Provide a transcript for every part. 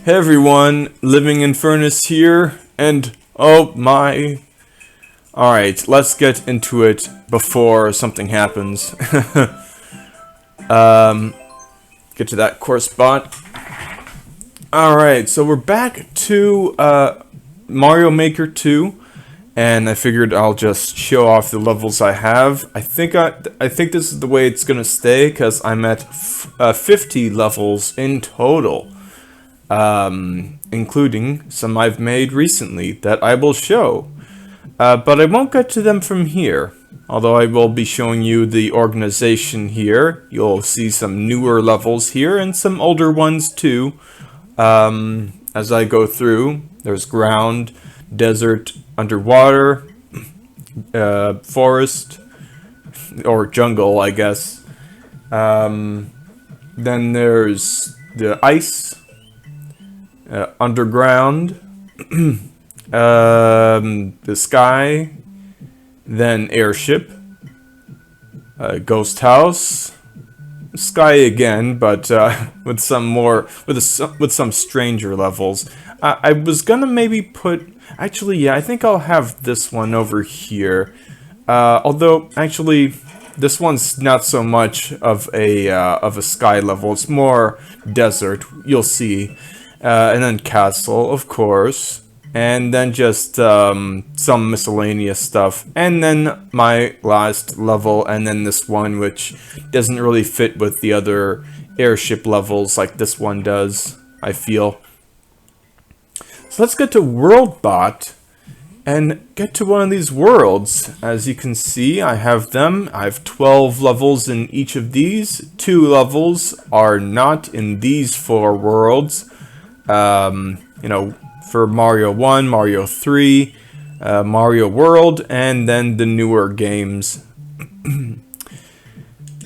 Hey everyone, Living in Furnace here, and oh my. Alright, let's get into it before something happens. Get to that core spot. Alright, so we're back to Mario Maker 2, and I figured I'll just show off the levels I have. I think this is the way it's gonna stay, because I'm at 50 levels in total. Including some I've made recently that I will show. But I won't get to them from here. Although I will be showing you the organization here. You'll see some newer levels here and some older ones too. As I go through, there's ground, desert, underwater, forest, or jungle, I guess. Then there's the ice. Underground, the sky, then airship, ghost house, sky again, but with some stranger levels. I was gonna maybe put, actually, yeah, I think I'll have this one over here. Although actually, this one's not so much of a sky level. It's more desert. You'll see. And then castle, of course, and then just some miscellaneous stuff, and then my last level, and then this one, which doesn't really fit with the other airship levels like this one does, I feel. So let's get to WorldBot and get to one of these worlds. As you can see, I have them. I have 12 levels in each of these. 2 levels are not in these 4 worlds. You know, for Mario 1, Mario 3, Mario World, and then the newer games.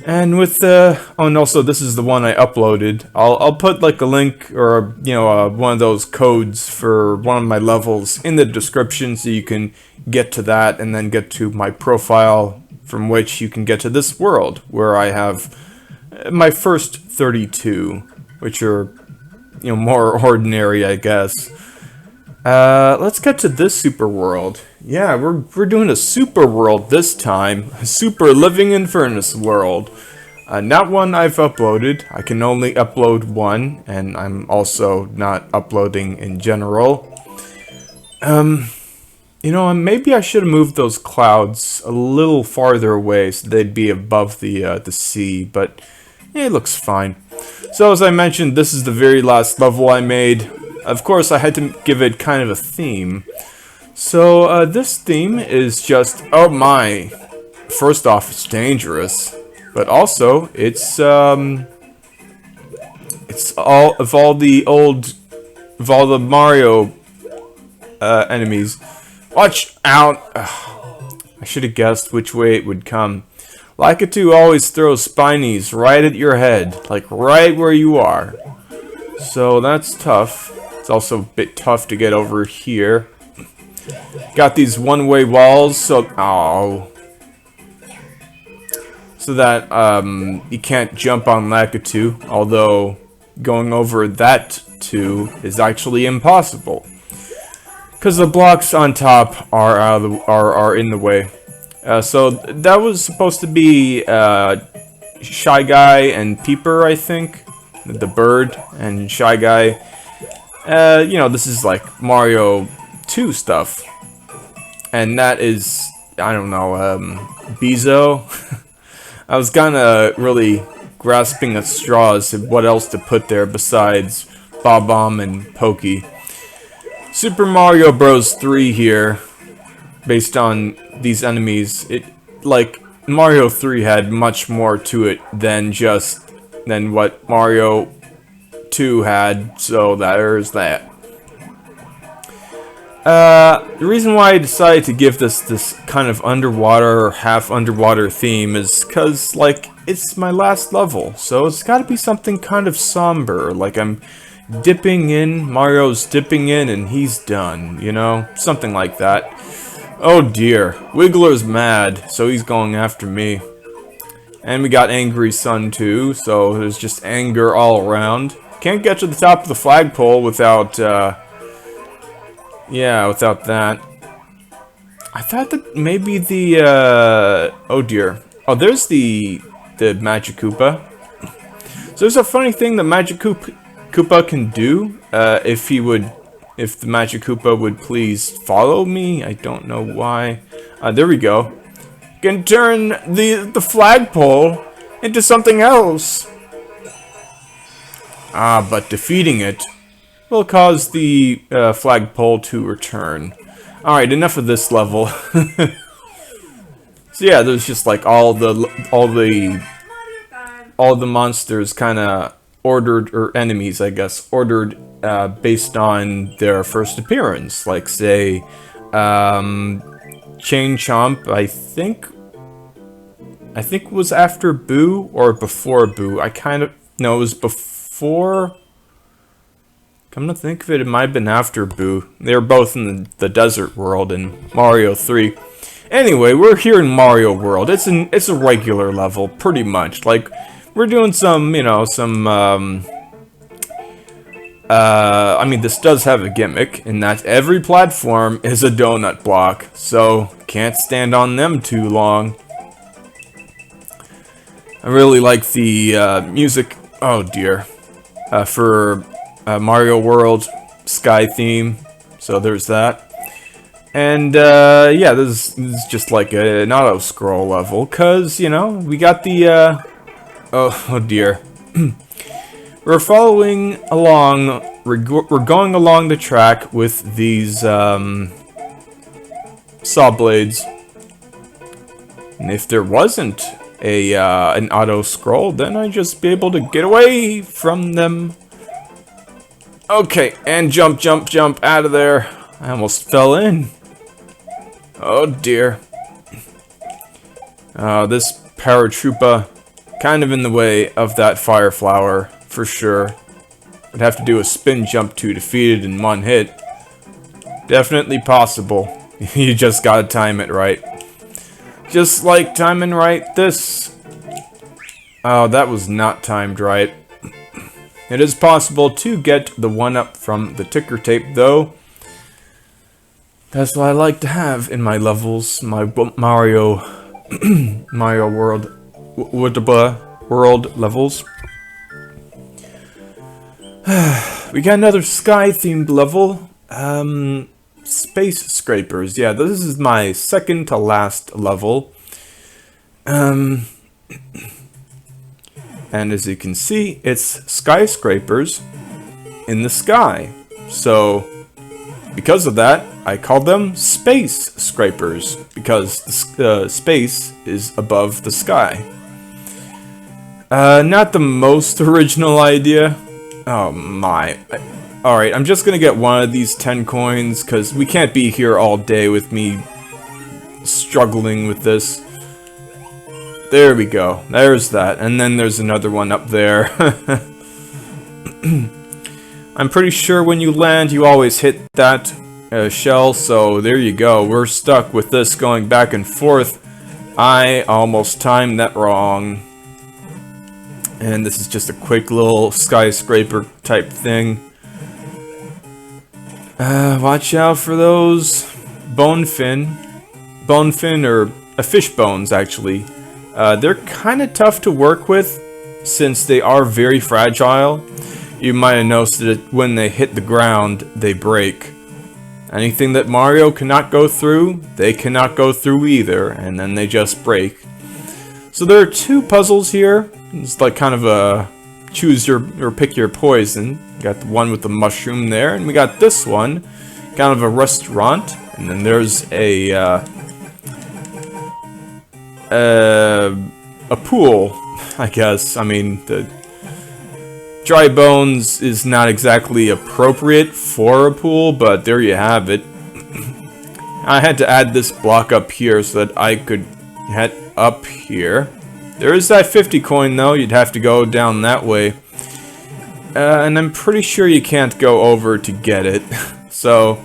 And with and also this is the one I uploaded. I'll put like a link or, you know, one of those codes for one of my levels in the description so you can get to that and then get to my profile from which you can get to this world where I have my first 32, which are, you know, more ordinary, I guess. Let's get to this super world. Yeah, we're doing a super world this time. A super Living in Furnace world. Not one I've uploaded. I can only upload one, and I'm also not uploading in general. You know, maybe I should have moved those clouds a little farther away so they'd be above the sea, but it looks fine. So as I mentioned, this is the very last level I made. Of course, I had to give it kind of a theme. So this theme is just, oh my. First off, it's dangerous, but also it's all the Mario enemies. Watch out! Ugh, I should have guessed which way it would come. Lakitu always throws spinies right at your head, like right where you are. So that's tough. It's also a bit tough to get over here. Got these one-way walls, so that you can't jump on Lakitu, although going over that too is actually impossible. Because the blocks on top are in the way. So that was supposed to be Shy Guy and Peeper, I think. The bird and Shy Guy. You know, this is like Mario 2 stuff. And that is, I don't know, Bezo. I was kinda really grasping at straws at what else to put there besides Bob-omb and Pokey. Super Mario Bros. 3 here. Based on these enemies, like Mario 3 had much more to it than what Mario 2 had, so there's that. The reason why I decided to give this kind of underwater or half underwater theme is because, like, it's my last level, so it's got to be something kind of somber, like I'm dipping in, Mario's dipping in, and he's done, you know, something like that. Oh dear, Wiggler's mad, so he's going after me. And we got Angry Sun too, so there's just anger all around. Can't get to the top of the flagpole without, yeah, without that. I thought that maybe the, oh dear. Oh, there's the Magic Koopa. So there's a funny thing that Magic Koopa can do, if the Magic Koopa would please follow me. I don't know why. There we go. Can turn the flagpole into something else. But defeating it will cause the flagpole to return. Alright, enough of this level. So yeah, there's just like all the monsters kind of ordered, or enemies, I guess, ordered based on their first appearance. Like, say, Chain Chomp, I think was after Boo or before Boo. No, it was before. Come to think of it, it might have been after Boo. They were both in the desert world in Mario 3. Anyway, we're here in Mario World. It's a regular level, pretty much. Like, we're doing some, you know, I mean, this does have a gimmick, in that every platform is a donut block, so can't stand on them too long. I really like the music, oh dear, for Mario World Sky theme, so there's that. And yeah, this is just like an auto-scroll level, cause, you know, we got the oh dear. We're following along, we're going along the track with these saw blades. And if there wasn't an auto scroll, then I'd just be able to get away from them. Okay, and jump out of there. I almost fell in. Oh dear. This paratroopa kind of in the way of that fire flower, for sure. I'd have to do a spin jump to defeat it in one hit. Definitely possible. You just gotta time it right. Just like timing right this. Oh, that was not timed right. It is possible to get the 1-up from the ticker tape, though. That's what I like to have in my levels, my Mario World levels. We got another sky-themed level. Space Scrapers. Yeah, this is my second to last level. And as you can see, it's skyscrapers in the sky. So, because of that, I call them Space Scrapers, because the space is above the sky. Not the most original idea. Oh my. Alright, I'm just gonna get one of these 10 coins, because we can't be here all day with me struggling with this. There we go. There's that. And then there's another one up there. I'm pretty sure when you land, you always hit that shell, so there you go. We're stuck with this going back and forth. I almost timed that wrong. And this is just a quick little skyscraper type thing. Watch out for those bonefin, or fish bones, actually. They're kind of tough to work with, since they are very fragile. You might have noticed that when they hit the ground, they break. Anything that Mario cannot go through, they cannot go through either, and then they just break. So there are 2 puzzles here. It's like kind of a choose your or pick your poison. You got the one with the mushroom there, and we got this one, kind of a restaurant, and then there's a pool, I guess. I mean, the dry bones is not exactly appropriate for a pool, but there you have it. I had to add this block up here so that I could head up here. There is that 50 coin though, you'd have to go down that way. And I'm pretty sure you can't go over to get it. So,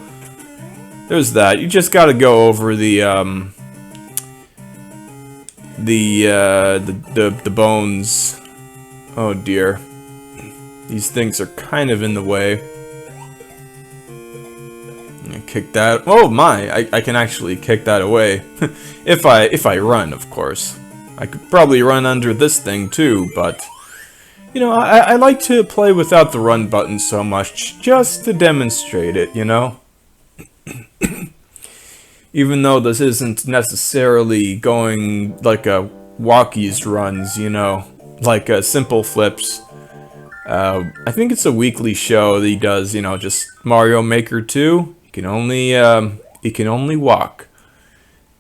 there's that. You just gotta go over the bones. Oh dear. These things are kind of in the way. Kick that. Oh my! I can actually kick that away. if I run, of course. I could probably run under this thing too, but you know, I like to play without the run button so much, just to demonstrate it, you know? Even though this isn't necessarily going like a walkies runs, you know? Like simple flips. I think it's a weekly show that he does, you know, just Mario Maker 2. He can only walk.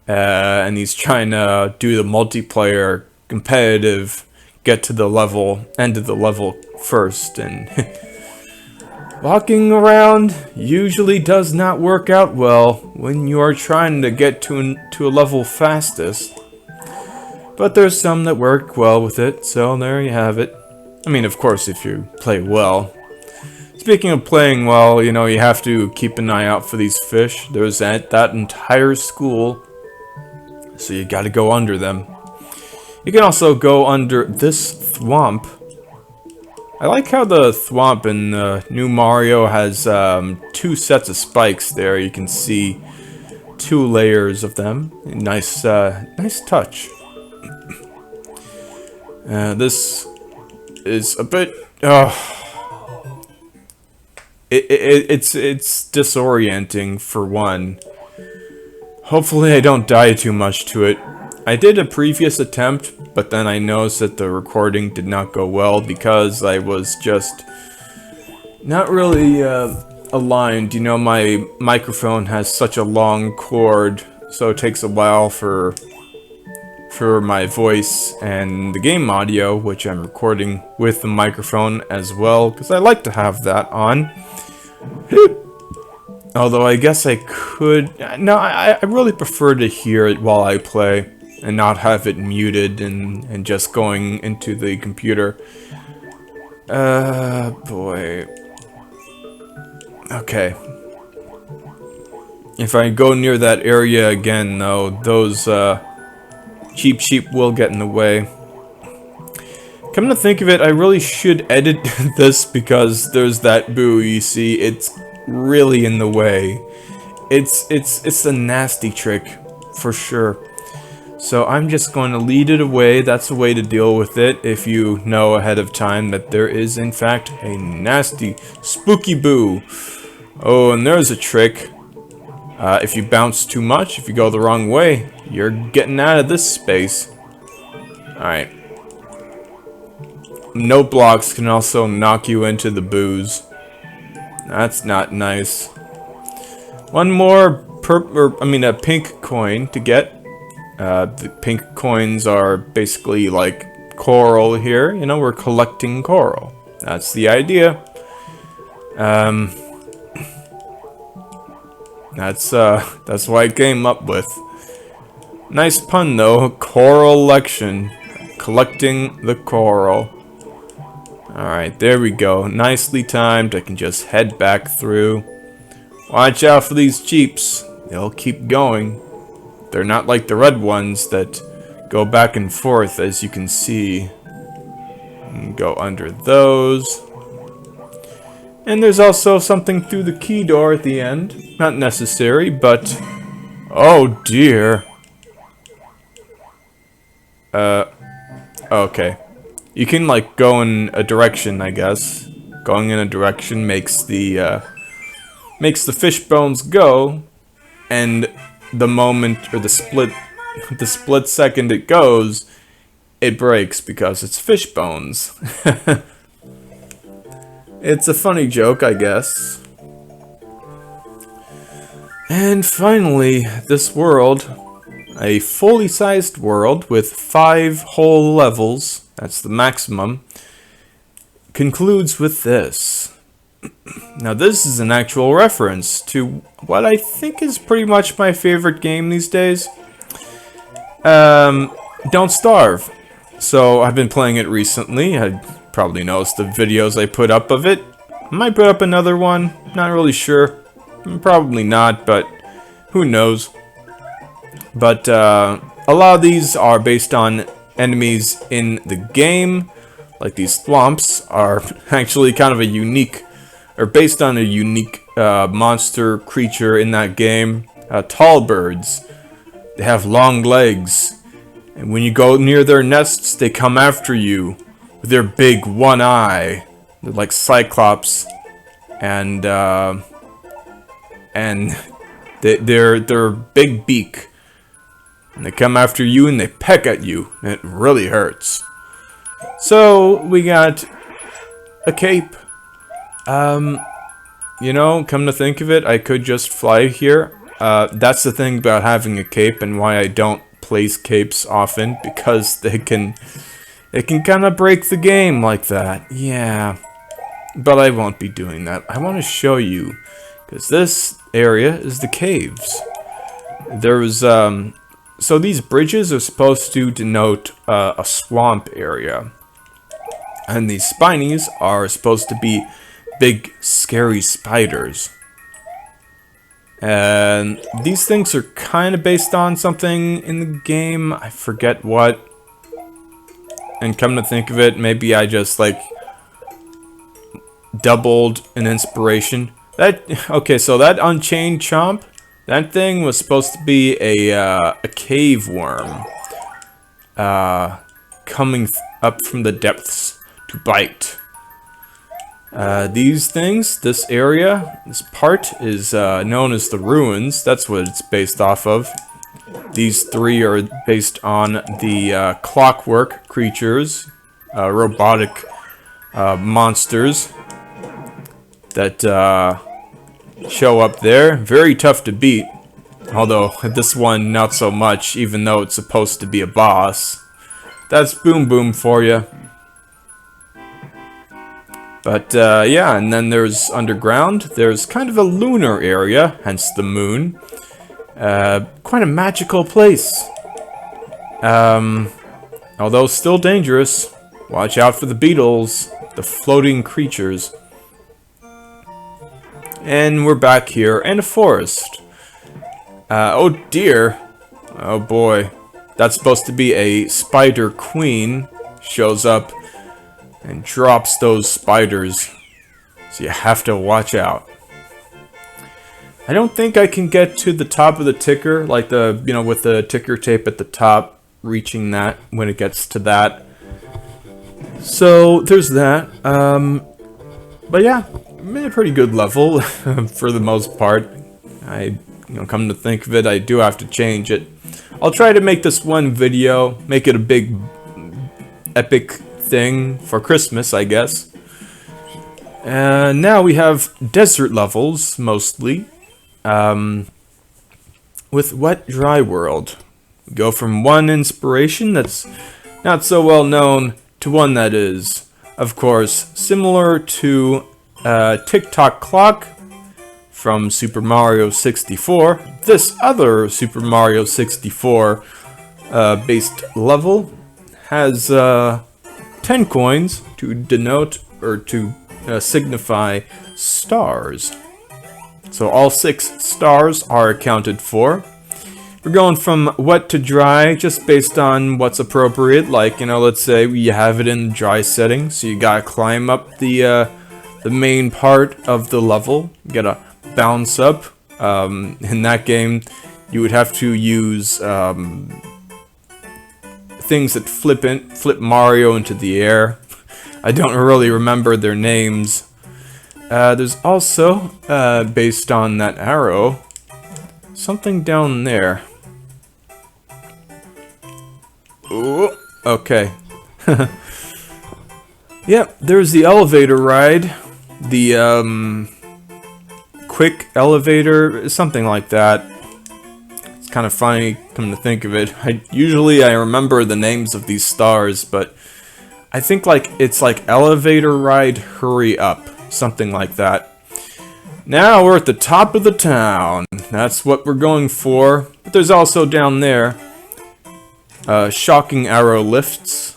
And he's trying to do the multiplayer competitive, get to the end of the level first, and walking around usually does not work out well when you are trying to get to a level fastest. But there's some that work well with it, so there you have it. I mean, of course, if you play well. Speaking of playing well, you know, you have to keep an eye out for these fish. There's that entire school, so you gotta go under them. You can also go under this thwomp. I like how the thwomp in new Mario has 2 sets of spikes there. You can see 2 layers of them. Nice, nice touch. This is a bit. It's disorienting for one. Hopefully I don't die too much to it. I did a previous attempt, but then I noticed that the recording did not go well because I was just not really aligned. You know, my microphone has such a long cord, so it takes a while for my voice and the game audio, which I'm recording with the microphone as well, because I like to have that on. Although I guess I could... No, I really prefer to hear it while I play and not have it muted and just going into the computer. Boy. Okay. If I go near that area again, though, those cheap sheep will get in the way. Come to think of it, I really should edit this because there's that boo, you see, it's really in the way. It's a nasty trick, for sure. So I'm just going to lead it away. That's a way to deal with it if you know ahead of time that there is in fact a nasty, spooky boo. Oh, and there's a trick. If you bounce too much, if you go the wrong way, you're getting out of this space. Alright. No blocks can also knock you into the boos. That's not nice. One more a pink coin to get. The pink coins are basically like coral here. You know, we're collecting coral. That's the idea. That's what I came up with. Nice pun though, coral-lection. Collecting the coral. Alright, there we go. Nicely timed. I can just head back through. Watch out for these jeeps. They'll keep going. They're not like the red ones that go back and forth, as you can see. And go under those. And there's also something through the key door at the end. Not necessary, but... Oh dear. Okay. You can, like, go in a direction, I guess. Going in a direction makes the fish bones go, and the moment, or the split second it goes, it breaks because it's fish bones. It's a funny joke, I guess. And finally, this world, a fully sized world with 5 whole levels, that's the maximum, concludes with this. Now this is an actual reference to what I think is pretty much my favorite game these days. Don't Starve. So I've been playing it recently. I probably noticed the videos I put up of it. I might put up another one, not really sure. Probably not, but who knows. But a lot of these are based on enemies in the game, like these thwomps, are actually kind of a unique, or based on a unique monster creature in that game. Tall birds. They have long legs, and when you go near their nests, they come after you with their big one eye. They're like Cyclops, and their big beak. And they come after you and they peck at you, and it really hurts. So we got a cape. You know, come to think of it, I could just fly here. That's the thing about having a cape and why I don't place capes often, because they can kind of break the game like that. Yeah, but I won't be doing that. I want to show you, because this area is the caves. There's so these bridges are supposed to denote a swamp area, and these spinies are supposed to be big scary spiders. And these things are kind of based on something in the game. I forget what. And come to think of it, maybe I just like doubled an inspiration. Okay, so that Unchained Chomp, that thing was supposed to be a cave worm coming up from the depths to bite. These things, this area, this part is known as the ruins. That's what it's based off of. These three are based on the clockwork creatures, robotic monsters that show up there. Very tough to beat, although this one not so much, even though it's supposed to be a boss. That's Boom Boom for you. But yeah, and then there's underground. There's kind of a lunar area, hence the moon. Quite a magical place. Although still dangerous. Watch out for the beetles, the floating creatures. And we're back here in a forest. Oh dear. Oh boy. That's supposed to be a spider queen. Shows up and drops those spiders. So you have to watch out. I don't think I can get to the top of the ticker, like the, you know, with the ticker tape at the top, reaching that when it gets to that. So there's that. But yeah, I'm in a pretty good level for the most part. Come to think of it, I do have to change it. I'll try to make this one video, make it a big, epic thing for Christmas, I guess. And now we have desert levels, mostly. With Wet Dry World. We go from one inspiration that's not so well known to one that is, of course, similar to Tick-Tock Clock from Super Mario 64. This other Super Mario 64 based level has 10 coins to denote or to signify stars. So all 6 stars are accounted for. We're going from wet to dry, just based on what's appropriate. Like, you know, let's say you have it in dry setting, so you gotta climb up the main part of the level. You gotta bounce up. In that game, you would have to use things that flip Mario into the air. I don't really remember their names. There's also, based on that arrow, something down there. Ooh, okay. Yep, there's the elevator ride. The, quick elevator, something like that. It's kind of funny, come to think of it. Usually I remember the names of these stars, but I think it's like elevator ride, hurry up. Something like that. Now we're at the top of the town. That's what we're going for. But there's also down there shocking arrow lifts.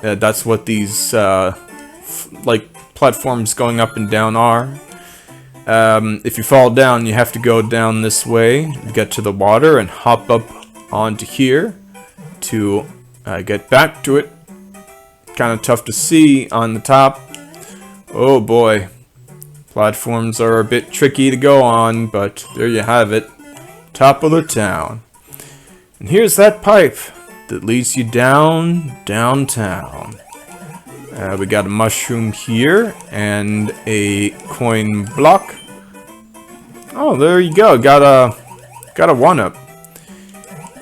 That's what these like platforms going up and down are. If you fall down, you have to go down this way, get to the water, and hop up onto here to get back to it. kind of tough to see on the top. Oh boy. Platforms are a bit tricky to go on, but there you have it. Top of the town. And here's that pipe that leads you downtown. We got a mushroom here and a coin block. Oh, there you go. Got a 1-up.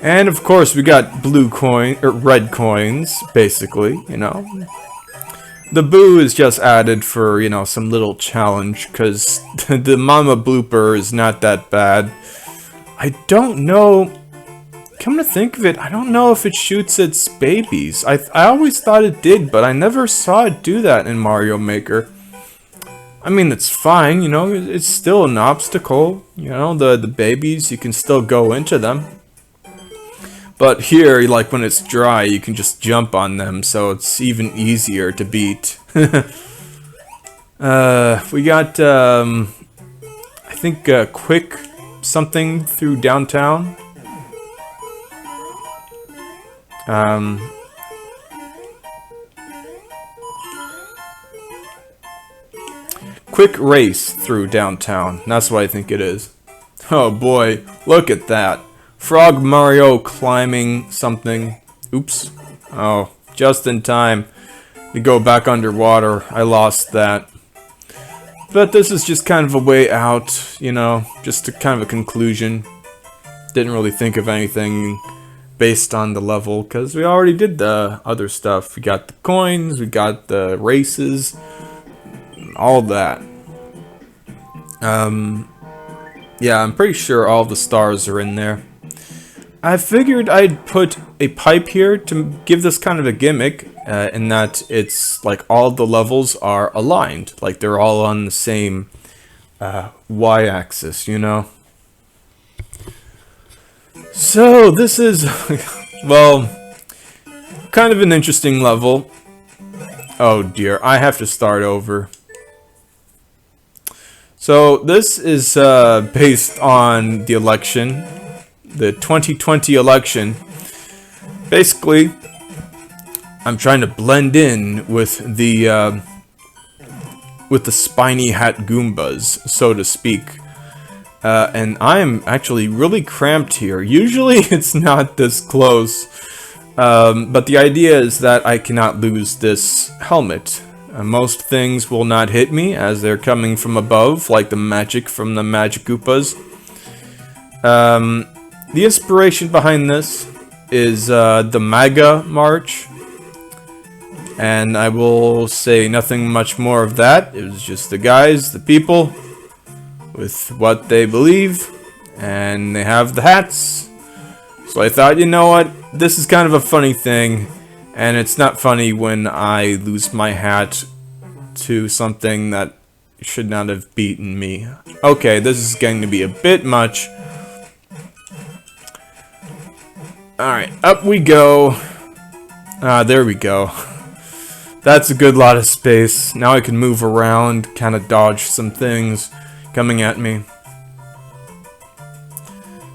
And of course we got blue coin or red coins, basically, you know. The boo is just added for, you know, some little challenge, because the mama blooper is not that bad. I don't know, come to think of it, I don't know if it shoots its babies. I always thought it did, but I never saw it do that in Mario Maker. I mean, it's fine, you know, it's still an obstacle. You know, the babies, you can still go into them. But here, like when it's dry, you can just jump on them, so it's even easier to beat. We got, I think, quick something through downtown. Quick race through downtown. That's what I think it is. Oh boy, look at that. Frog Mario climbing something. Oops. Oh, just in time to go back underwater. I lost that. But this is just kind of a way out, you know, just a kind of a conclusion. Didn't really think of anything based on the level, because we already did the other stuff. We got the coins, we got the races, all that. Yeah, I'm pretty sure all the stars are in there. I figured I'd put a pipe here to give this kind of a gimmick, in that it's like all the levels are aligned, like they're all on the same y-axis, you know? So this is, well, kind of an interesting level. Oh dear, I have to start over. So this is based on the election. The 2020 election. Basically, I'm trying to blend in with the spiny hat Goombas, so to speak. And I'm actually really cramped here. Usually it's not this close. But the idea is that I cannot lose this helmet. Most things will not hit me as they're coming from above, like the magic from the Magic Goombas. The inspiration behind this is the MAGA March, and I will say nothing much more of that. It was just the guys, the people, with what they believe, and they have the hats. So I thought, you know what, this is kind of a funny thing, and it's not funny when I lose my hat to something that should not have beaten me. Okay, this is going to be a bit much. Alright, up we go. There we go. That's a good lot of space. Now I can move around, kind of dodge some things coming at me.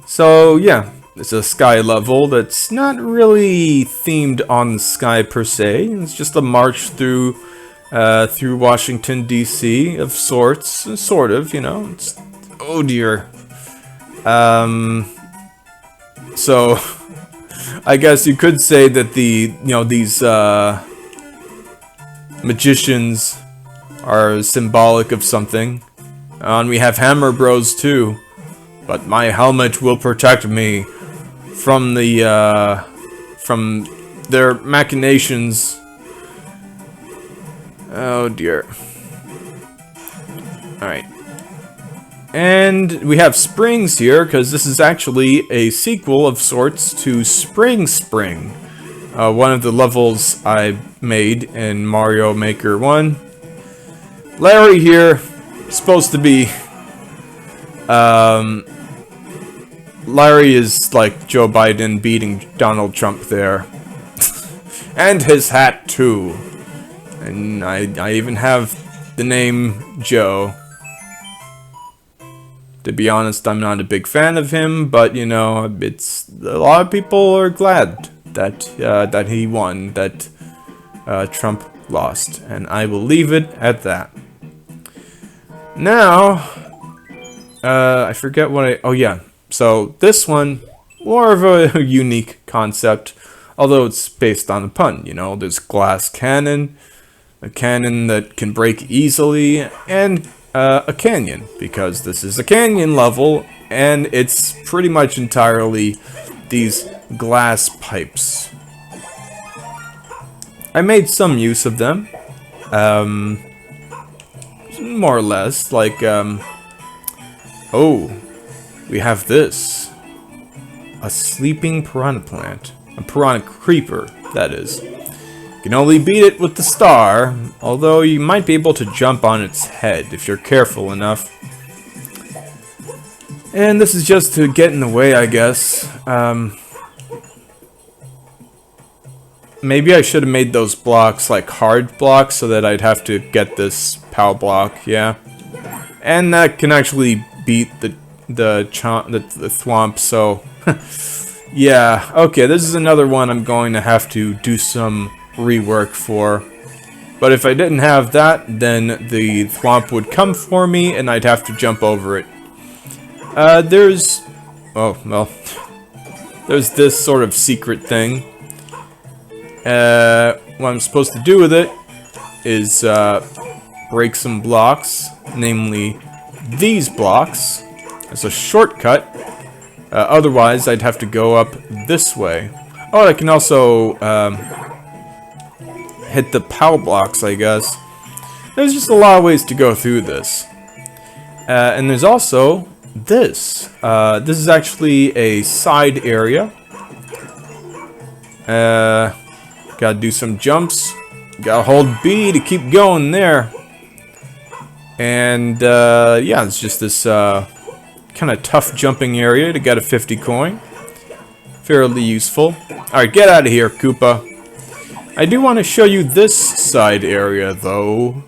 So, yeah, it's a sky level that's not really themed on the sky per se. It's just a march through Washington, D.C. of sorts. Sort of, you know. It's, oh dear. So I guess you could say that these magicians are symbolic of something. And we have Hammer Bros too. But my helmet will protect me from their machinations. Oh dear. Alright. And we have springs here, because this is actually a sequel of sorts to Spring. One of the levels I made in Mario Maker 1. Larry here, supposed to be... Larry is like Joe Biden beating Donald Trump there. And his hat too. And I even have the name Joe. To be honest, I'm not a big fan of him, but you know, it's a lot of people are glad that that he won. That Trump lost. And I will leave it at that. Now, I forget what I... Oh, yeah. So, this one, more of a unique concept. Although it's based on a pun, you know. There's glass cannon, a cannon that can break easily, and a canyon. Because this is a canyon level, and it's pretty much entirely these glass pipes. I made some use of them. More or less, like, oh, we have this. A sleeping piranha plant. A piranha creeper, that is. You can only beat it with the star, although you might be able to jump on its head if you're careful enough. And this is just to get in the way, I guess. Maybe I should have made those blocks like hard blocks so that I'd have to get this POW block, yeah. And that can actually beat the thwomp, so... yeah, okay, this is another one I'm going to have to do some rework for. But if I didn't have that, then the thwomp would come for me and I'd have to jump over it. There's... oh, well... there's this sort of secret thing. What I'm supposed to do with it is break some blocks, namely these blocks, as a shortcut. Otherwise, I'd have to go up this way. Oh, I can also hit the POW blocks, I guess. There's just a lot of ways to go through this. And there's also this. This is actually a side area. Gotta do some jumps. Gotta hold B to keep going there. And, yeah, it's just this, kind of tough jumping area to get a 50 coin. Fairly useful. Alright, get out of here, Koopa. I do want to show you this side area, though.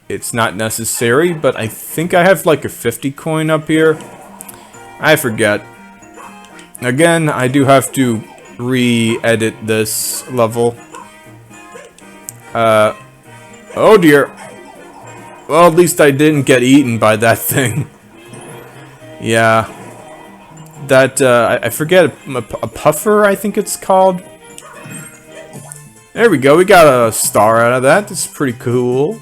It's not necessary, but I think I have, like, a 50 coin up here. I forget. Again, I do have to re-edit this level. Oh dear. Well, at least I didn't get eaten by that thing. Yeah. That, I forget, a puffer, I think it's called. There we go, we got a star out of that. That's pretty cool.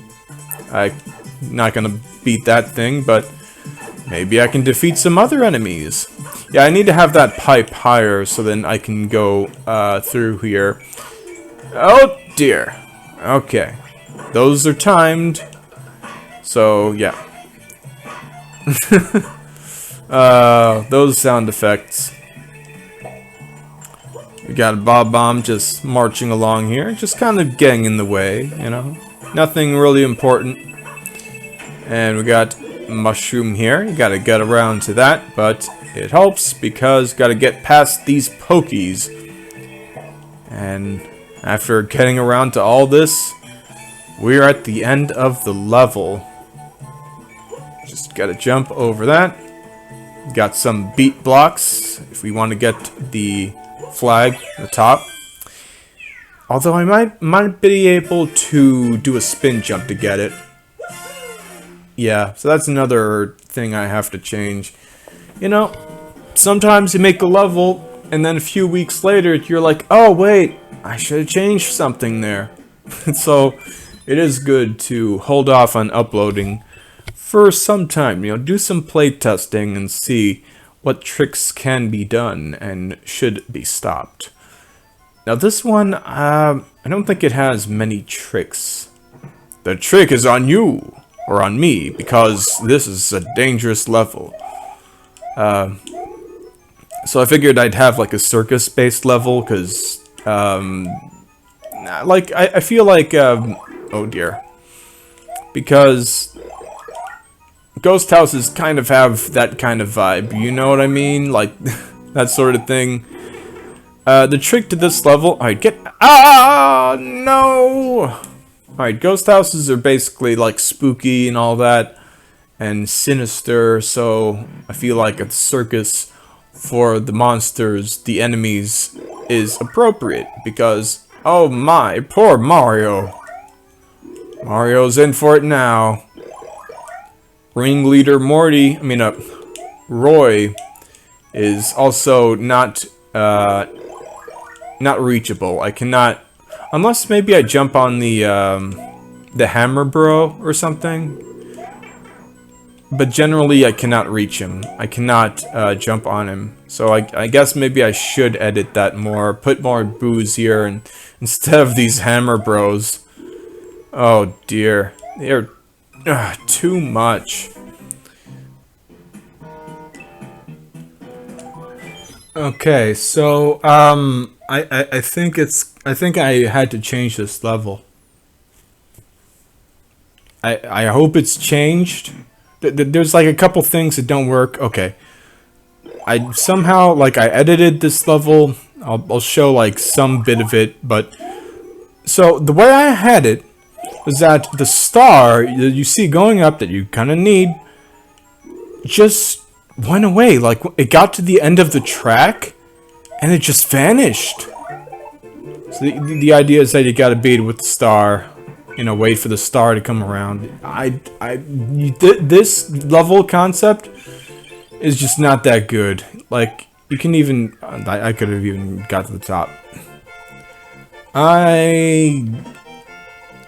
I'm not gonna beat that thing, but maybe I can defeat some other enemies. Yeah, I need to have that pipe higher so then I can go through here. Oh dear. Okay. Those are timed. So, yeah. Those sound effects. We got a Bob Bomb just marching along here, just kind of getting in the way, you know. Nothing really important. And we got Mushroom here. You gotta get around to that, but it helps because you gotta get past these pokies. And after getting around to all this, we're at the end of the level. Just gotta jump over that. Got some beat blocks if we want to get the flag at the top. Although I might be able to do a spin jump to get it. Yeah, so that's another thing I have to change. You know, sometimes you make a level and then a few weeks later you're like, oh wait, I should have changed something there. So it is good to hold off on uploading for some time, you know, do some play testing and see what tricks can be done and should be stopped. Now this one, I don't think it has many tricks. The trick is on you, or on me, because this is a dangerous level. So I figured I'd have like a circus-based level, because, like, I feel like, oh dear. Because ghost houses kind of have that kind of vibe, you know what I mean? Like, that sort of thing. The trick to this level, alright, no! Alright, ghost houses are basically like spooky and all that, and sinister, so I feel like a circus for the monsters, the enemies, is appropriate, because Oh my, poor Mario. Mario's in for it now. Ringleader Roy is also not reachable. I cannot, unless maybe I jump on the hammer bro or something. But generally, I cannot reach him. I cannot jump on him. So I guess maybe I should edit that more. Put more boos here and instead of these hammer bros. Oh dear, they're too much. Okay, so I think I had to change this level. I hope it's changed. There's like a couple things that don't work. Okay, I somehow I edited this level. I'll show like some bit of it, but so the way I had it was that the star that you see going up that you kind of need just went away. Like it got to the end of the track and it just vanished. So the idea is that you gotta beat it with the star, you know, wait for the star to come around. This level concept is just not that good. Like you can even I could have even got to the top.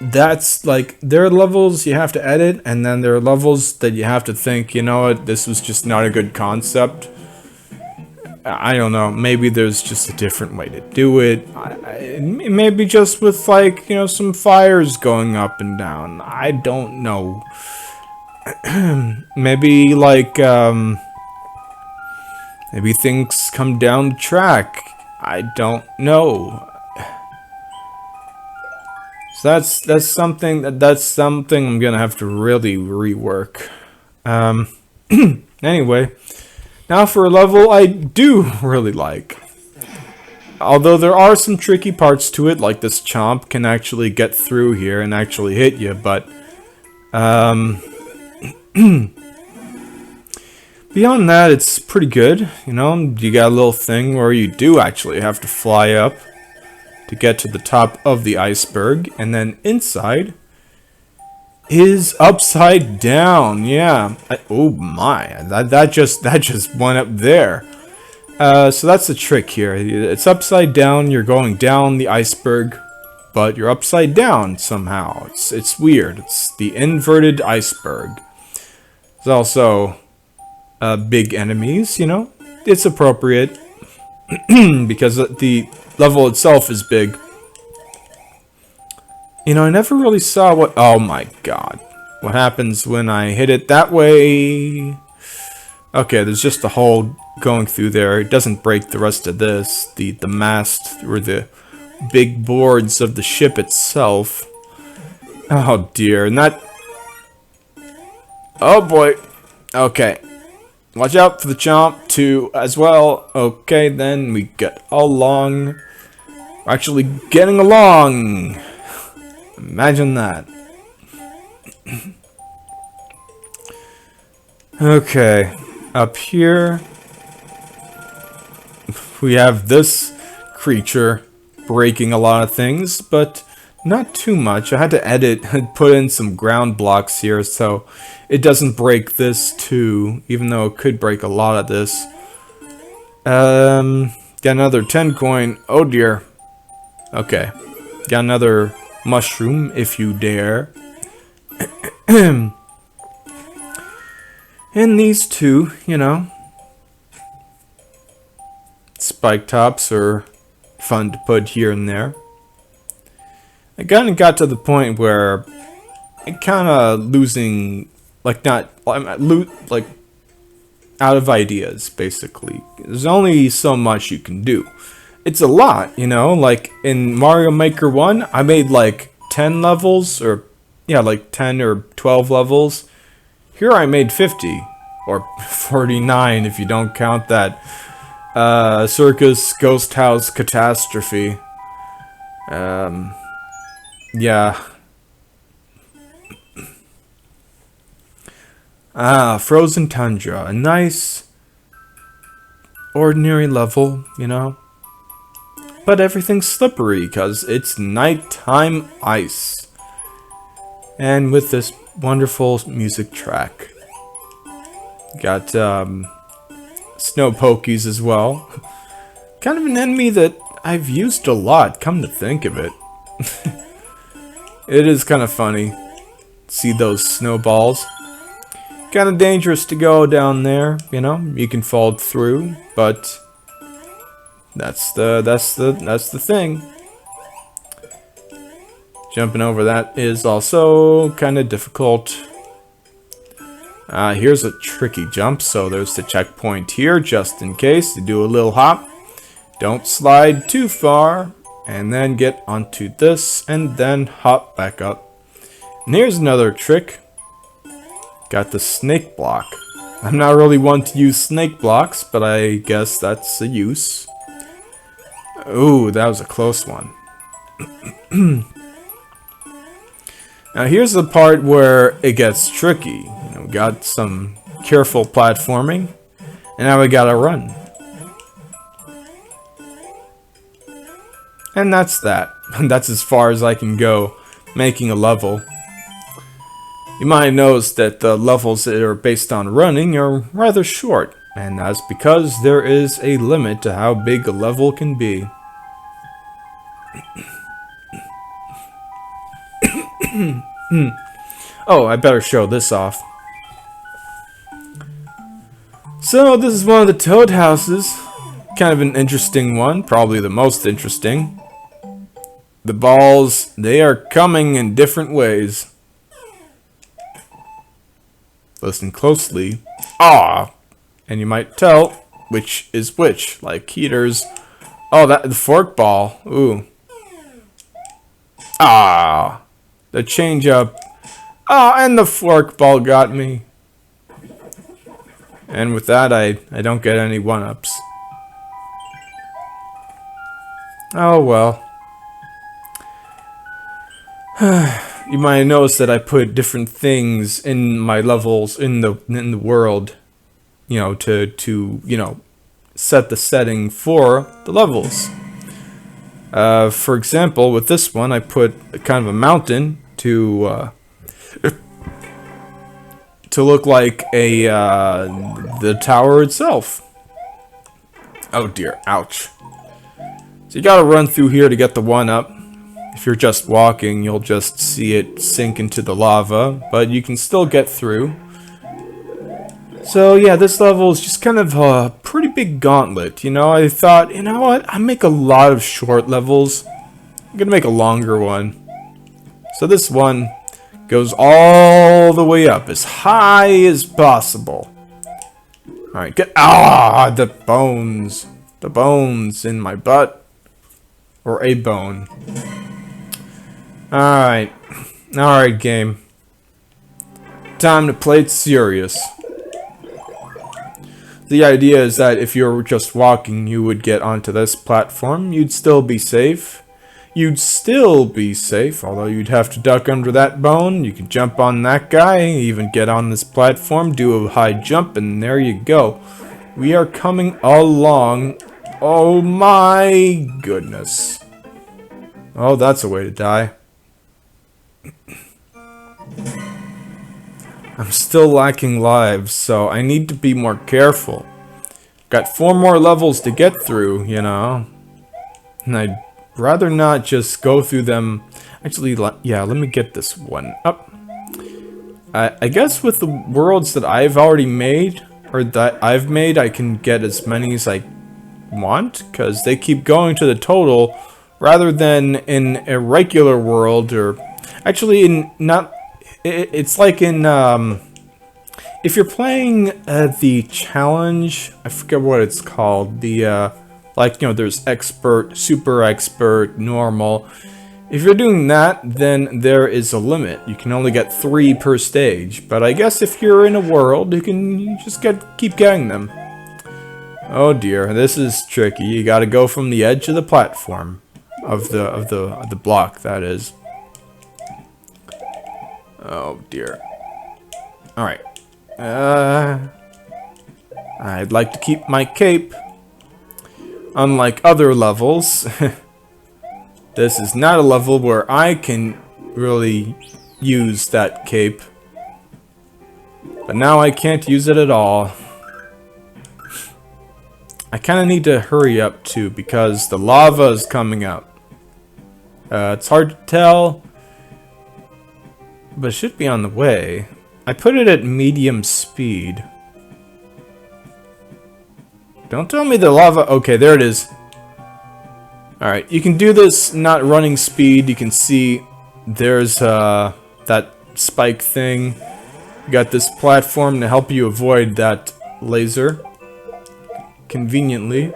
That's like, there are levels you have to edit, and then there are levels that you have to think, you know what, this was just not a good concept. I don't know, maybe there's just a different way to do it. Maybe just with like, you know, some fires going up and down. I don't know. Maybe like, maybe things come down the track. I don't know. So that's something I'm gonna have to really rework. Anyway, now for a level I do really like. Although there are some tricky parts to it, like this chomp can actually get through here and actually hit you, but beyond that, it's pretty good. You know, you got a little thing where you do actually have to fly up to get to the top of the iceberg, and then inside is upside down. Yeah. Oh my, that just went up there. So that's the trick here. It's upside down. You're going down the iceberg, but you're upside down somehow. It's weird. It's the inverted iceberg. There's also big enemies. You know, it's appropriate because the level itself is big. You know, I never really saw what... Oh my god. What happens when I hit it that way? Okay, there's just a hole going through there. It doesn't break the rest of this. The mast or the big boards of the ship itself. Oh dear. And that... Oh boy. Okay. Watch out for the chomp too as well. Okay, then we get along. Actually getting along. Imagine that. Okay, up here we have this creature breaking a lot of things, but not too much. I had to edit and put in some ground blocks here so it doesn't break this too, even though it could break a lot of this. Got another 10 coin. Oh dear. Okay. Got another mushroom, if you dare. And these two, you know, spike tops are fun to put here and there. I kind of got to the point where I kind of losing, like out of ideas, basically. There's only so much you can do. It's a lot, you know, like in Mario Maker 1, I made like 10 levels, or yeah, like 10 or 12 levels. Here I made 50, or 49 if you don't count that Circus Ghost House Catastrophe. Yeah. Frozen Tundra, a nice ordinary level, you know. but everything's slippery because it's nighttime ice. And with this wonderful music track. Got snow pokies as well. Kind of an enemy that I've used a lot, come to think of it. It is kind of funny. See those snowballs? Kind of dangerous to go down there, you know. You can fall through, but that's the thing. Jumping over that is also kind of difficult. Here's a tricky jump, so there's the checkpoint here, just in case. You do a little hop. Don't slide too far, and then get onto this, and then hop back up. And here's another trick. Got the snake block. I'm not really one to use snake blocks, but I guess that's a use. Ooh, that was a close one. Now here's the part where it gets tricky. You know, we got some careful platforming, and now we gotta run. And that's that. That's as far as I can go making a level. You might notice that the levels that are based on running are rather short, and that's because there is a limit to how big a level can be. Oh, I better show this off. So, this is one of the toad houses. Kind of an interesting one, probably the most interesting. The balls, they are coming in different ways. Listen closely. Ah! And you might tell which is which, like heaters. Oh, that the fork ball. Ooh. Ah! The change up. Ah, and the fork ball got me. And with that, I don't get any one-ups. Oh well. You might notice that I put different things in my levels in the world, you know, to you know, set the setting for the levels. For example, with this one, I put kind of a mountain to look like a the tower itself. Oh dear, ouch. So you gotta run through here to get the one up. If you're just walking, you'll just see it sink into the lava, but you can still get through. So yeah, this level is just kind of a pretty big gauntlet, you know. I thought, you know what, I make a lot of short levels. I'm gonna make a longer one. So this one goes all the way up, as high as possible. Alright, get, the bones. The bones in my butt. Or a bone. Alright. Alright, game. Time to play it serious. The idea is that if you're just walking, you would get onto this platform. You'd still be safe. Although you'd have to duck under that bone. You can jump on that guy, even get on this platform, do a high jump, and there you go. We are coming along. Oh my goodness. Oh, that's a way to die. I'm still lacking lives, so I need to be more careful. Got 4 more levels to get through, you know. And I'd rather not just go through them. Actually, yeah, let me get this one up. I guess with the worlds that I've already made, or that I've made, I can get as many as I want, because they keep going to the total, rather than in a regular world, or actually in not. It's like in if you're playing the challenge, I forget what it's called. The like, you know, there's expert, super expert, normal. If you're doing that, then there is a limit. You can only get 3 per stage. But I guess if you're in a world, you just keep getting them. Oh dear, this is tricky. You got to go from the edge of the platform, of the block, that is. Oh dear. All right. I'd like to keep my cape. Unlike other levels, this is not a level where I can really use that cape. But now I can't use it at all. I kind of need to hurry up too because the lava is coming up. It's hard to tell, but it should be on the way. I put it at medium speed. Don't tell me the lava... Okay, there it is. Alright, you can do this not running speed. You can see there's that spike thing. You got this platform to help you avoid that laser. Conveniently.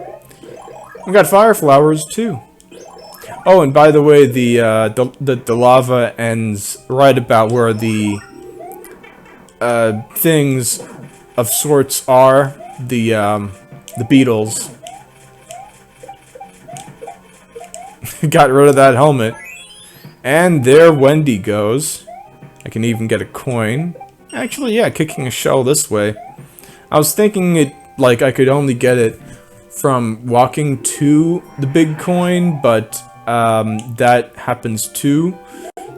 We got fire flowers too. Oh, and by the way, the lava ends right about where the things of sorts are. The beetles. Got rid of that helmet. And there Wendy goes. I can even get a coin. Actually, yeah, kicking a shell this way. I was thinking it, like, I could only get it from walking to the big coin, but that happens too.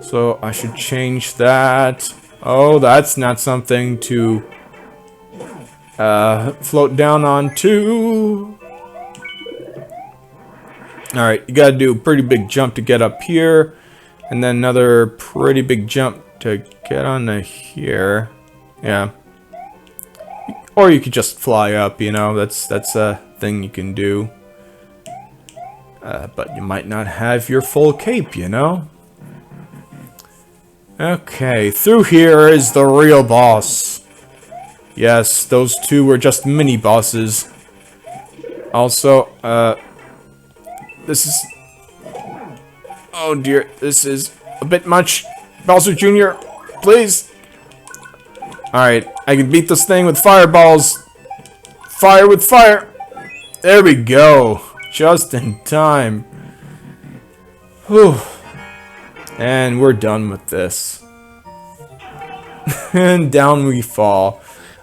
So I should change that. Oh, that's not something to float down onto. Alright, you gotta do a pretty big jump to get up here, and then another pretty big jump to get onto here. Yeah. Or you could just fly up, you know, that's a thing you can do. But you might not have your full cape, you know? Okay, through here is the real boss. Yes, those two were just mini bosses. Also, this is... Oh dear, this is a bit much. Bowser Jr., please. Alright, I can beat this thing with fireballs. Fire with fire. There we go. Just in time. Whew. And we're done with this. And down we fall.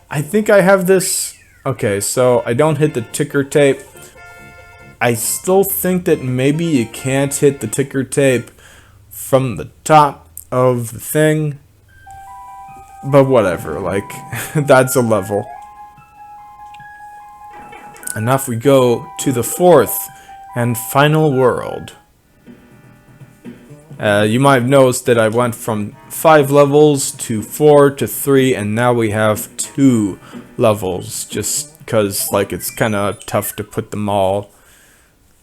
I think I have this... Okay, so I don't hit the ticker tape. I still think that maybe you can't hit the ticker tape from the top of the thing. But whatever, like, that's a level. And off we go to the fourth and final world. You might have noticed that I went from 5 levels to 4 to 3, and now we have 2 levels, just because, like, it's kind of tough to put them all,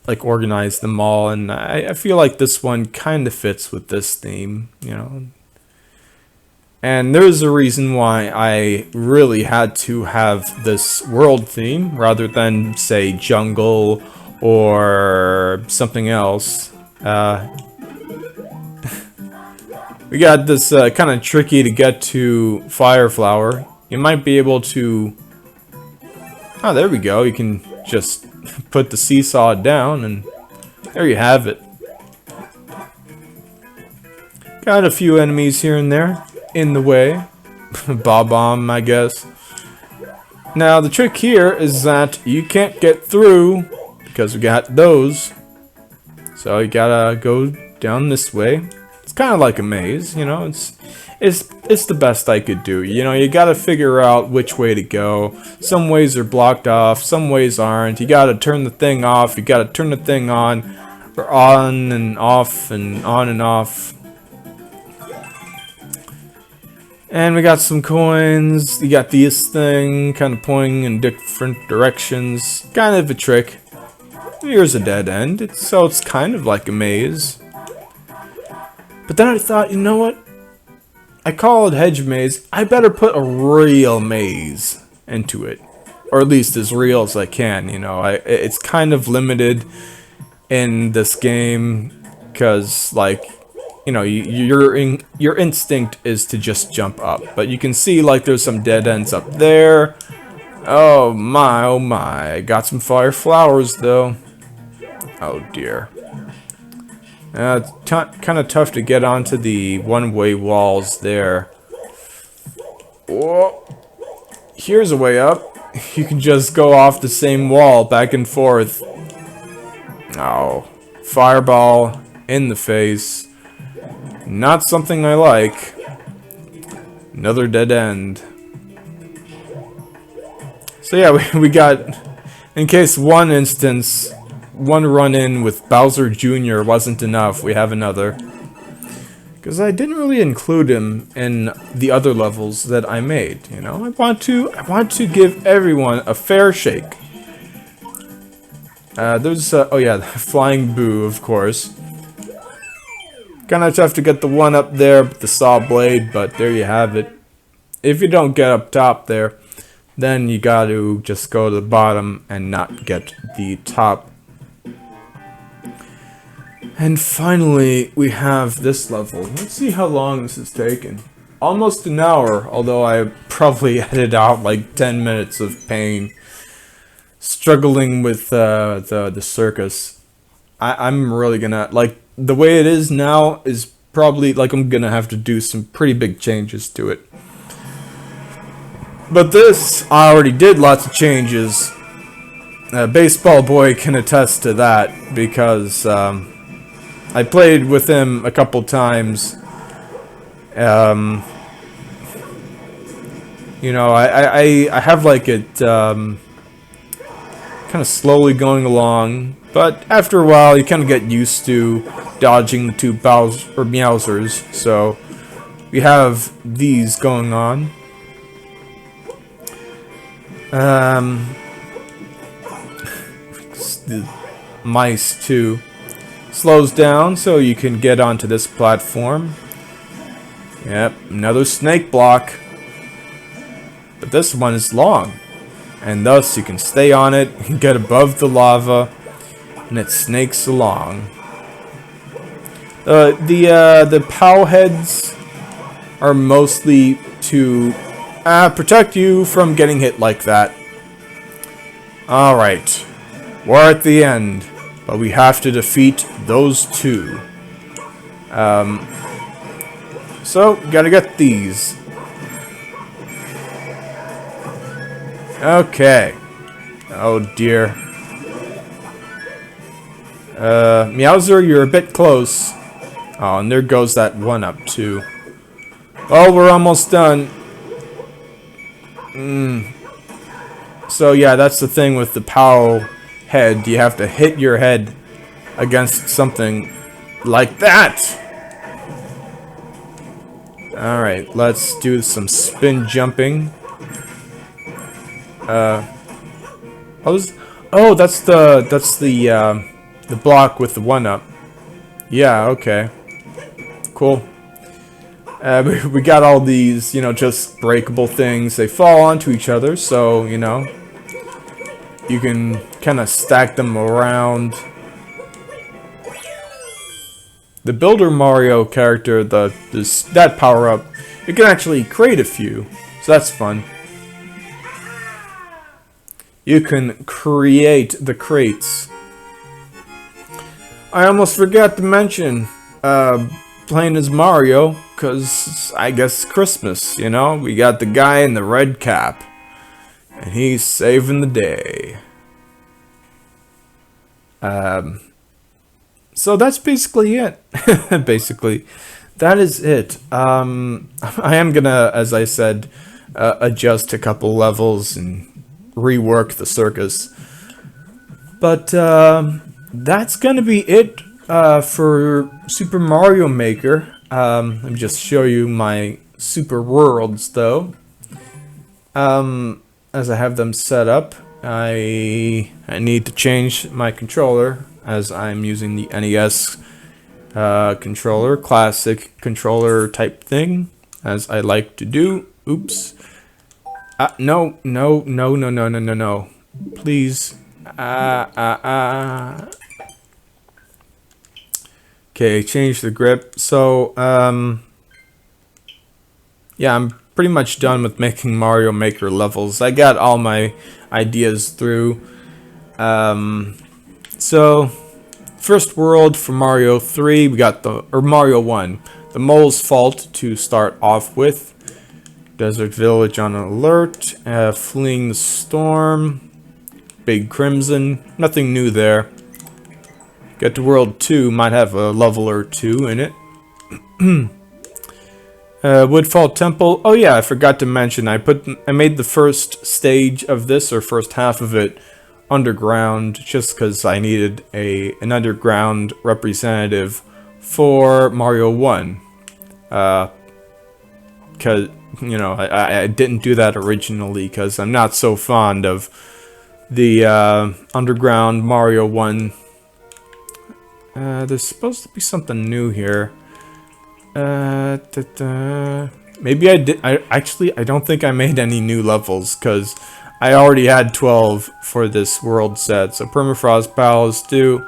like, organize them all, and I feel like this one kind of fits with this theme, you know. And there's a reason why I really had to have this world theme, rather than, say, jungle or something else. We got this kind of tricky to get to Fire Flower. You might be able to... Oh, there we go. You can just put the seesaw down and there you have it. Got a few enemies here and there in the way. Bob-omb, I guess. Now, the trick here is that you can't get through because we got those. So you gotta go down this way. It's kind of like a maze, you know, it's the best I could do. You know, you gotta figure out which way to go. Some ways are blocked off, some ways aren't. You gotta turn the thing off, you gotta turn the thing on, or on and off and on and off. And we got some coins. You got this thing kind of pointing in different directions. Kind of a trick. Here's a dead end, so it's kind of like a maze. But then I thought, you know what? I call it hedge maze. I better put a real maze into it, or at least as real as I can. You know, it's kind of limited in this game because, like, you know, your instinct is to just jump up, but you can see like there's some dead ends up there. Oh my, oh my! Got some fire flowers though. Oh dear. It's kind of tough to get onto the one-way walls there. Whoa. Here's a way up. You can just go off the same wall back and forth. Oh, fireball in the face. Not something I like. Another dead end. So yeah, we got, in case one instance, one run-in with Bowser Jr. wasn't enough, we have another. Because I didn't really include him in the other levels that I made, you know? I want to give everyone a fair shake. There's, oh yeah, the Flying Boo, of course. Kinda tough to get the one up there with the saw blade, but there you have it. If you don't get up top there, then you gotta just go to the bottom and not get the top. And finally, we have this level. Let's see how long this has taken. Almost an hour, although I probably edited out like 10 minutes of pain. Struggling with the circus. I'm really gonna, like, the way it is now is probably, like, I'm gonna have to do some pretty big changes to it. But this, I already did lots of changes. Baseball Boy can attest to that, because, I played with him a couple times. You know, I have like it kind of slowly going along, but after a while you kind of get used to dodging the two Meowsers. So we have these going on. The mice too. Slows down so you can get onto this platform. Yep, another snake block. But this one is long, and thus you can stay on it and get above the lava, and it snakes along. The POW heads are mostly to protect you from getting hit like that. Alright, we're at the end. But we have to defeat those two. So, gotta get these. Okay. Oh dear. Meowser, you're a bit close. Oh, and there goes that one up too. Well, we're almost done. So yeah, that's the thing with the POW head. You have to hit your head against something like that. Alright, let's do some spin jumping. Oh, that's the block with the one up. Yeah, okay. Cool. We got all these, you know, just breakable things. They fall onto each other, so, you know, you can kind of stack them around. The Builder Mario character, that power-up, you can actually create a few, so that's fun. You can create the crates. I almost forgot to mention, playing as Mario, because I guess it's Christmas, you know? We got the guy in the red cap, and he's saving the day. So that's basically it. Basically, that is it. I am gonna, as I said, adjust a couple levels and rework the circus. But that's gonna be it for Super Mario Maker. Let me just show you my Super Worlds, though. As I have them set up, I need to change my controller, as I'm using the NES controller, classic controller type thing, as I like to do. Oops. No. Please. Okay, change the grip. So, yeah, I'm pretty much done with making Mario Maker levels. I got all my ideas through. So, first world for Mario 3, we got Mario 1. The Mole's Fault to start off with. Desert Village on alert. Fleeing the storm. Big Crimson. Nothing new there. Get to World 2, might have a level or two in it. Woodfall Temple. Oh yeah, I forgot to mention, I made the first stage of this, or first half of it, underground, just because I needed an underground representative for Mario 1. Because, you know, I didn't do that originally, because I'm not so fond of the underground Mario 1. There's supposed to be something new here. Maybe I did. I don't think I made any new levels, because I already had 12 for this world set. So Permafrost Palace, do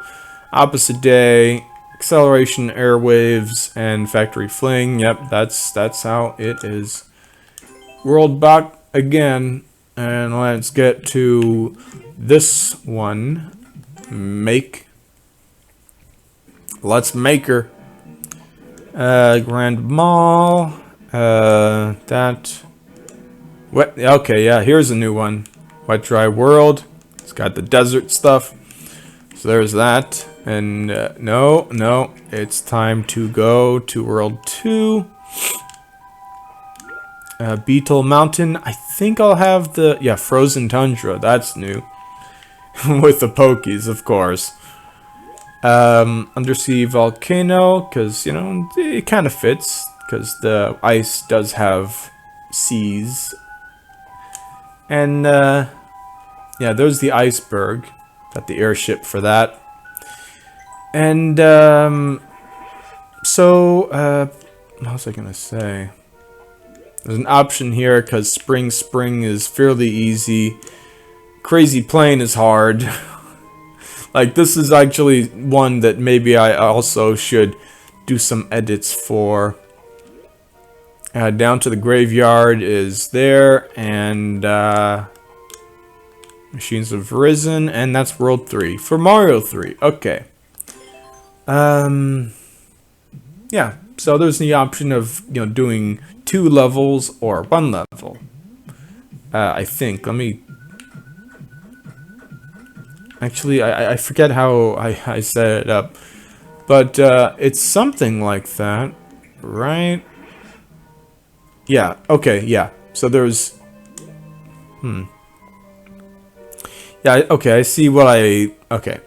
Opposite Day, Acceleration Airwaves, and Factory Fling. Yep, that's how it is. World back again, and let's get to this one. Let's make her. Grand Mall. That. What? Okay, yeah. Here's a new one. Wet Dry World. It's got the desert stuff. So there's that. And no, it's time to go to World 2. Beetle Mountain. I think I'll have the Frozen Tundra. That's new. With the Pokies, of course. Undersea Volcano, because, you know, it kind of fits, because the ice does have seas. And, yeah, there's the iceberg. Got the airship for that. And, what was I gonna say? There's an option here, because Spring is fairly easy. Crazy Plane is hard. Like, this is actually one that maybe I also should do some edits for. Down to the Graveyard is there, and Machines have Risen, and that's World 3 for Mario 3. Okay. Yeah, so there's the option of, you know, doing 2 levels or 1 level. I think. Let me... Actually, I forget how I set it up. But it's something like that, right? Yeah, okay, yeah. So there's... Yeah, okay, I see what okay.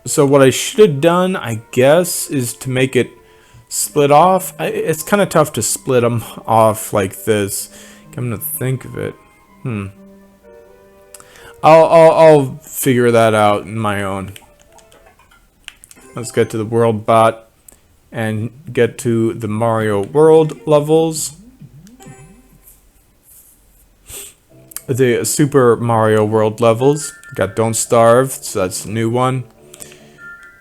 So what I should have done, I guess, is to make it split off. It's kind of tough to split them off like this. Come to think of it. I'll figure that out on my own. Let's get to the World Bot and get to the Mario World levels. The Super Mario World levels. Got Don't Starve, so that's a new one.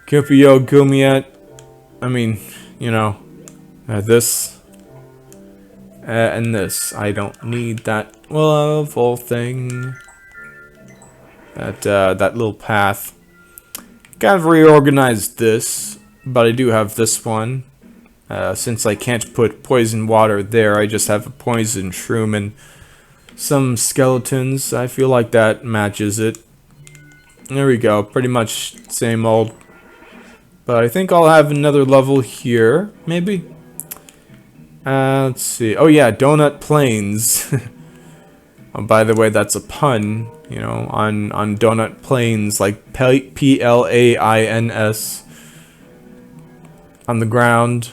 Kumpio Gumiet. I mean, you know, this and this. I don't need that level thing. That little path. Kind of reorganized this, but I do have this one. Since I can't put poison water there, I just have a poison shroom and some skeletons. I feel like that matches it. There we go. Pretty much same old. But I think I'll have another level here, maybe. Let's see. Oh yeah, Donut Plains. Oh, by the way, that's a pun, you know, on Donut Plains, like Plains on the ground.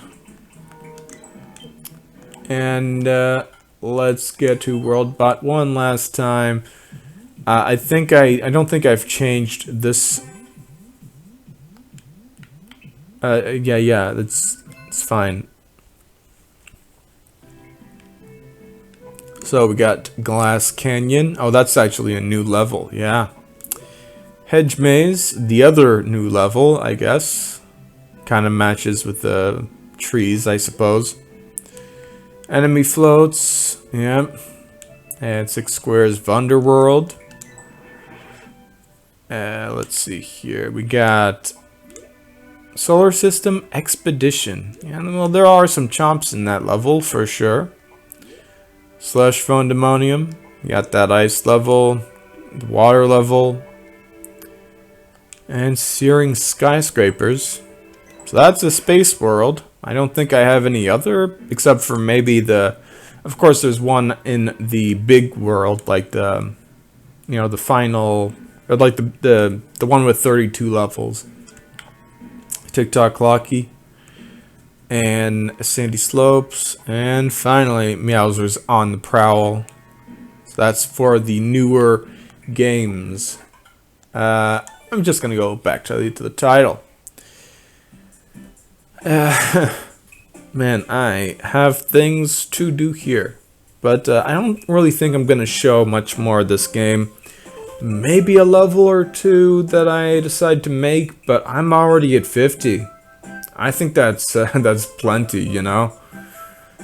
And let's get to World Bot 1 last time. I don't think I've changed this. Yeah, it's fine. So we got Glass Canyon. Oh, that's actually a new level, yeah. Hedge Maze, the other new level, I guess. Kind of matches with the trees, I suppose. Enemy Floats, yeah. And 6 Squares Wonderworld. Let's see here. We got Solar System Expedition. Yeah, well, there are some chomps in that level for sure. Slush Phondemonium. You got that ice level, the water level. And searing skyscrapers. So that's a space world. I don't think I have any other, except for maybe the... Of course, there's one in the big world, like the... You know, the final... Or like the one with 32 levels. TikTok Locky. And Sandy Slopes. And finally, Meowser's on the Prowl. So that's for the newer games. I'm just gonna go back to the title. Man, I have things to do here. But I don't really think I'm gonna show much more of this game. Maybe a level or two that I decide to make, but I'm already at 50. I think that's that's plenty, you know.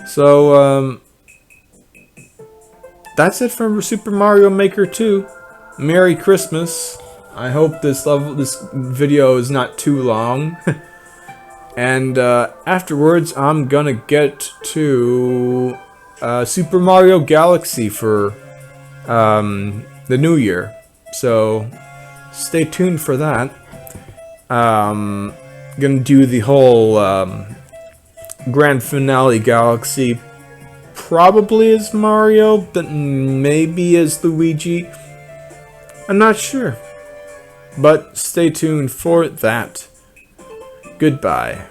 So that's it for Super Mario Maker 2. Merry Christmas. I hope this video is not too long. And afterwards, I'm gonna get to Super Mario Galaxy for the new year. So stay tuned for that. Gonna do the whole grand finale Galaxy, probably as Mario, but maybe as Luigi. I'm not sure. But stay tuned for that. Goodbye.